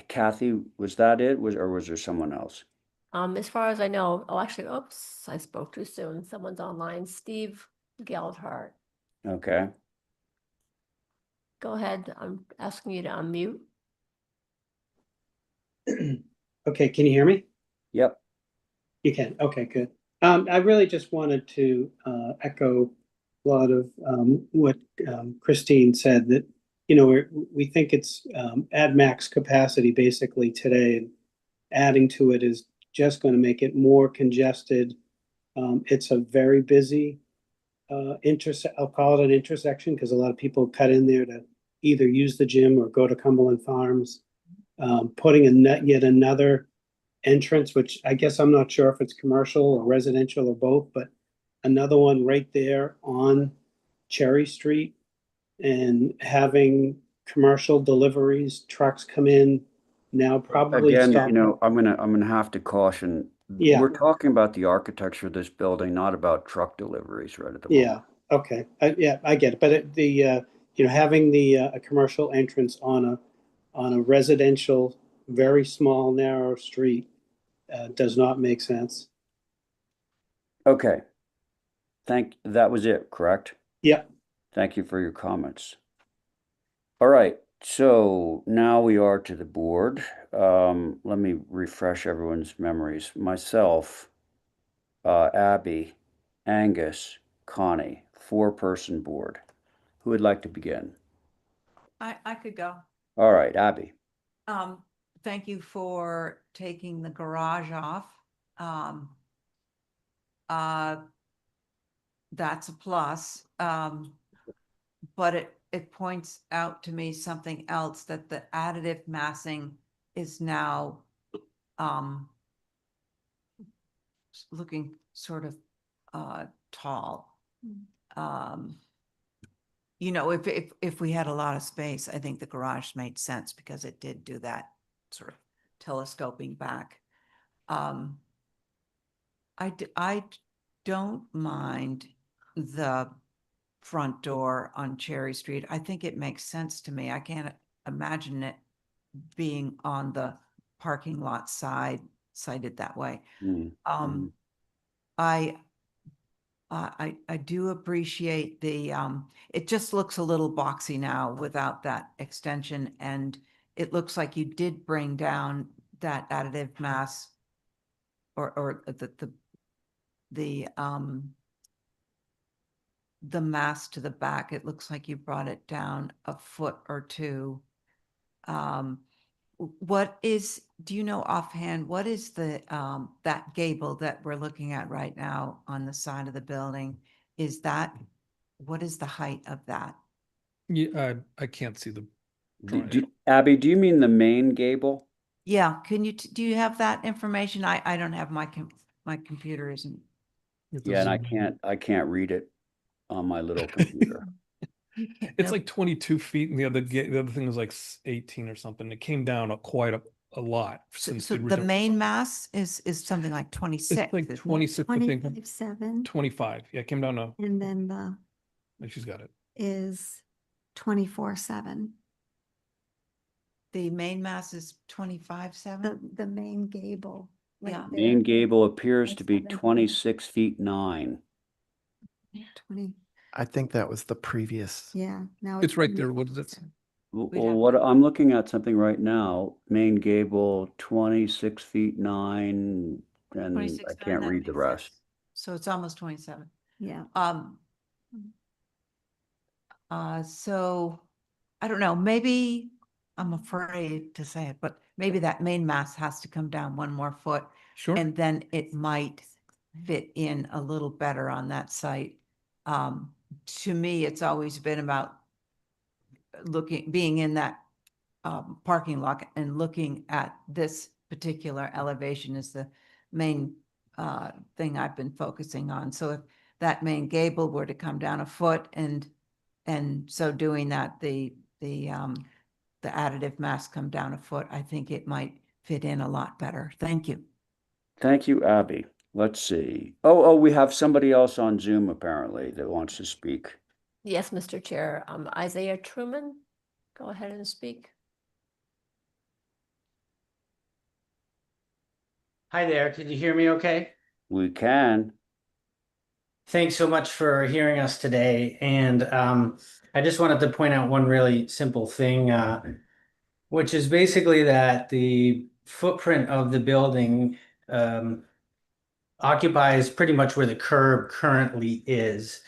Kathy, was that it? Or was there someone else? As far as I know, oh, actually, oops, I spoke too soon. Someone's online. Steve Geldhart. Okay. Go ahead. I'm asking you to unmute. Okay, can you hear me? Yep. You can. Okay, good. I really just wanted to echo a lot of what Christine said, that we think it's at max capacity basically today, and adding to it is just going to make it more congested. It's a very busy I'll call it an intersection, because a lot of people cut in there to either use the gym or go to Cumberland Farms. Putting yet another entrance, which I guess I'm not sure if it's commercial or residential or both, but another one right there on Cherry Street, and having commercial deliveries, trucks come in now, probably Again, stop. I'm gonna have to caution. Yeah. We're talking about the architecture of this building, not about truck deliveries right at the moment. Yeah, okay, I get it, but having a commercial entrance on a residential, very small, narrow street does not make sense. Okay. That was it, correct? Yep. Thank you for your comments. All right, so now we are to the board. Let me refresh everyone's memories. Myself, Abby, Angus, Connie, 4-person board. Who would like to begin? I could go. All right, Abby. Thank you for taking the garage off. That's a plus. But it points out to me something else, that the additive massing is now looking sort of tall. If we had a lot of space, I think the garage made sense, because it did do that sort of telescoping back. I don't mind the front door on Cherry Street. I think it makes sense to me. I can't imagine it being on the parking lot sited that way. I do appreciate it just looks a little boxy now without that extension, and it looks like you did bring down that additive mass, or the mass to the back. It looks like you brought it down a foot or two. Do you know offhand, what is that gable that we're looking at right now on the side of the building? What is the height of that? Yeah, I can't see the drawing. Abby, do you mean the main gable? Yeah, do you have that information? I don't have my computer isn't. Yeah, and I can't read it on my little computer. It's like 22 feet, and the other thing was like 18 or something. It came down quite a lot since So the main mass is something like 26. It's like 26, I think. 25.7. 25. Yeah, it came down to. And then the She's got it. is 24.7. The main mass is 25.7? The main gable Yeah. Main gable appears to be 26 feet 9. 20, I think that was the previous. yeah, now It's right there. What does it say? Well, what I'm looking at something right now, main gable 26 feet 9, and 26, I can't that read the makes rest. sense. So it's almost 27. Yeah. So I don't know, maybe I'm afraid to say it, but maybe that main mast has to come down 1 more foot. Sure. And then it might fit in a little better on that site. To me, it's always been about being in that parking lot and looking at this particular elevation is the main thing I've been focusing on. So if that main gable were to come down a foot and so doing that, the additive mass come down a foot, I think it might fit in a lot better. Thank you. Thank you, Abby. Let's see. Oh, we have somebody else on Zoom apparently that wants to speak. Yes, Mr. Chair. Isaiah Truman, go ahead and speak. Hi there, can you hear me okay? We can. Thanks so much for hearing us today. And I just wanted to point out one really simple thing, which is basically that the footprint of the building occupies pretty much where the curb currently is.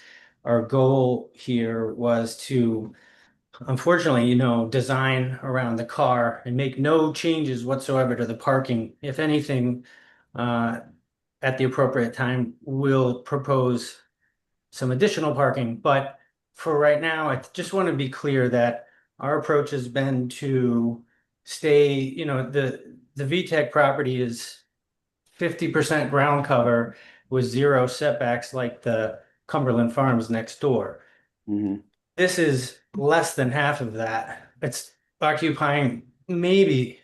Our goal here was to, unfortunately, design around the car and make no changes whatsoever to the parking. If anything, at the appropriate time, we'll propose some additional parking. But for right now, I just want to be clear that our approach has been to stay, the VTech property is 50% ground cover with 0 setbacks like the Cumberland Farms next door. This is less than half of that. It's occupying maybe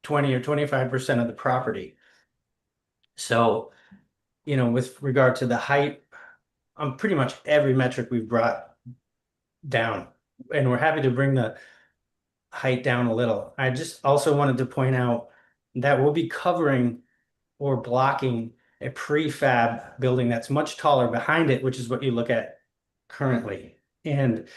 20 or 25% of the property. So, with regard to the height, on pretty much every metric we've brought down, and we're happy to bring the height down a little. I just also wanted to point out that we'll be covering or blocking a prefab building that's much taller behind it, which is what you look at currently. And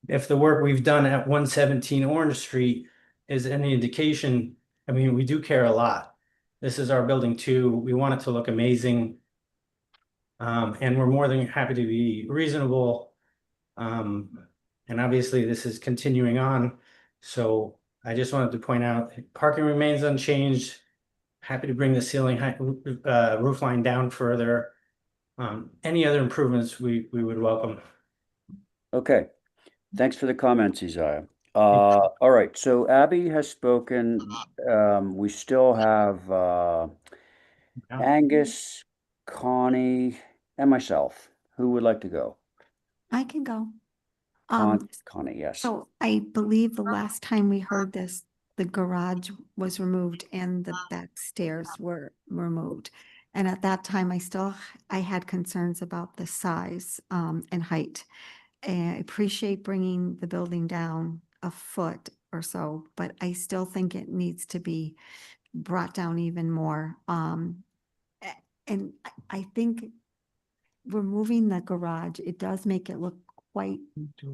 if the work we've done at 117 Orange Street is any indication, I mean, we do care a lot. This is our building too. We want it to look amazing. And we're more than happy to be reasonable. And obviously this is continuing on. So I just wanted to point out parking remains unchanged. Happy to bring the ceiling height, roof line down further. Any other improvements we would welcome. Okay. Thanks for the comments, Isaiah. All right. So Abby has spoken. We still have Angus, Connie, and myself. Who would like to go? I can go. Connie, yes. So I believe the last time we heard this, the garage was removed and the back stairs were removed. And at that time, I had concerns about the size and height. And I appreciate bringing the building down a foot or so, but I still think it needs to be brought down even more. And I think removing the garage, it does make it look quite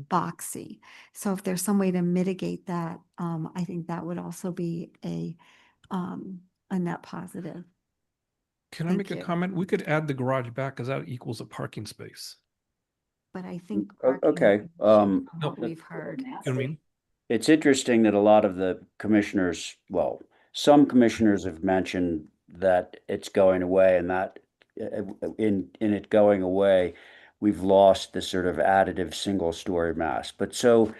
boxy. So if there's some way to mitigate that, I think that would also be a net positive. Can I make a you. comment? We could add the garage back because that equals a parking space. But I think Okay. what we've heard. You know what I mean? It's interesting that a lot of the commissioners, well, some commissioners have mentioned that it's going away, and that in it going away, we've lost the sort of additive single-story mass. But so,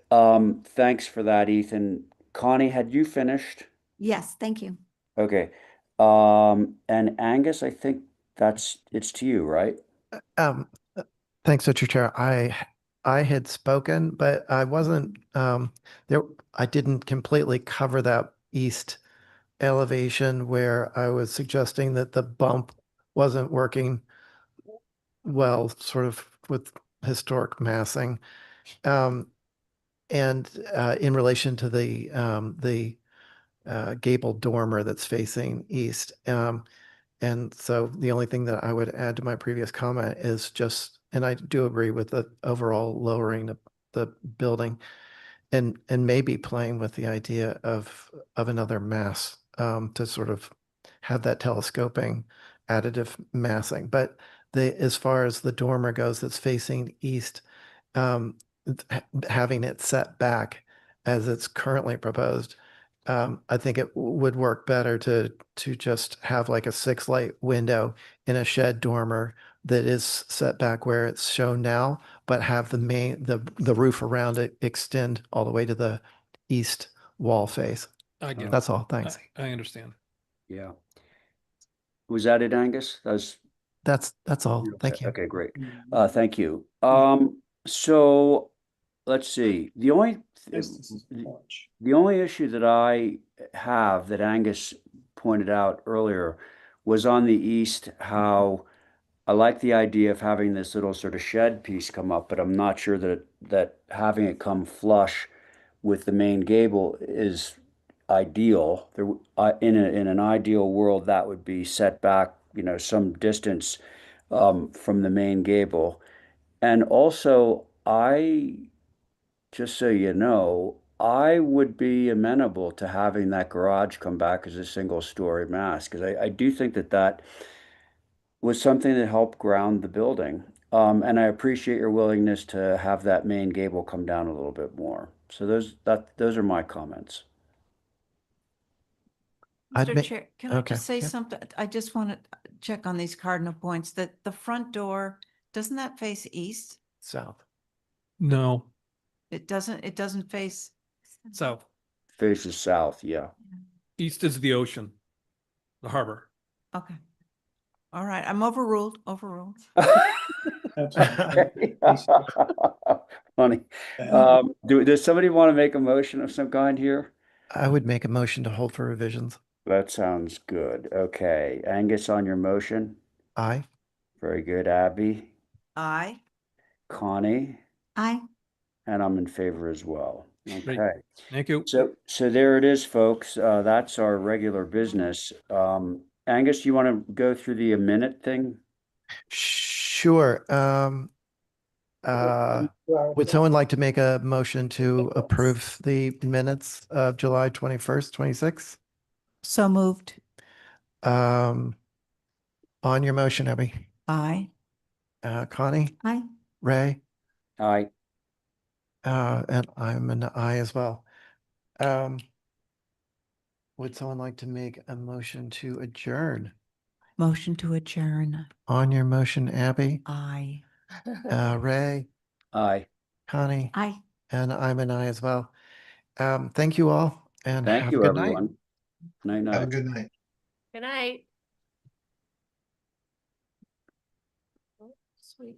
thanks for that, Ethan. Connie, had you finished? Yes, thank you. Okay. And Angus, I think it's to you, right? Thanks, Mr. Chair. I had spoken, but I wasn't there. I didn't completely cover that east elevation where I was suggesting that the bump wasn't working well, sort of with historic massing. And in relation to the gabled dormer that's facing east. And so the only thing that I would add to my previous comment is just, and I do agree with the overall lowering the building and maybe playing with the idea of another mass to sort of have that telescoping additive massing. But as far as the dormer goes that's facing east, um, having it set back as it's currently proposed, I think it would work better to just have like a 6 light window in a shed dormer that is set back where it's shown now, but have the roof around it extend all the way to the east wall face. I get it. That's all. Thanks. I understand. Yeah. Was that it, Angus? That's all. Okay, Thank you. okay, great. Thank you. So let's see. The only issue that I have that Angus pointed out earlier was on the east, how I like the idea of having this little sort of shed piece come up, but I'm not sure that having it come flush with the main gable is ideal. In an ideal world, that would be set back, some distance from the main gable. And also, just so you know, I would be amenable to having that garage come back as a single-story mass, because I do think that was something that helped ground the building. And I appreciate your willingness to have that main gable come down a little bit more. So those are my comments. Mr. Chair, can I okay, just say yeah. something? I just want to check on these cardinal points, that the front door, doesn't that face east? South. No, It doesn't face. south. Faces south, yeah. East is the ocean, the harbor. Okay. All right, I'm overruled. Funny. Does somebody want to make a motion of some kind here? I would make a motion to hold for revisions. That sounds good. Okay. Angus, on your motion? Aye. Very good. Abby? Aye. Connie? Aye. And I'm in favor as well. Great. Okay. Thank you. So there it is, folks. That's our regular business. Angus, you want to go through the minute thing? Sure. Would someone like to make a motion to approve the minutes of July 21st, 26th? So moved. On your motion, Abby. Aye. Connie? Aye. Ray? Aye. And I'm an aye as well. Would someone like to make a motion to adjourn? Motion to adjourn. On your motion, Abby? Aye. Ray? Aye. Connie? Aye. And I'm an aye as well. Thank you all and Thank have you, a good night. everyone. Night, Have a night. good night. Good night. Sweet.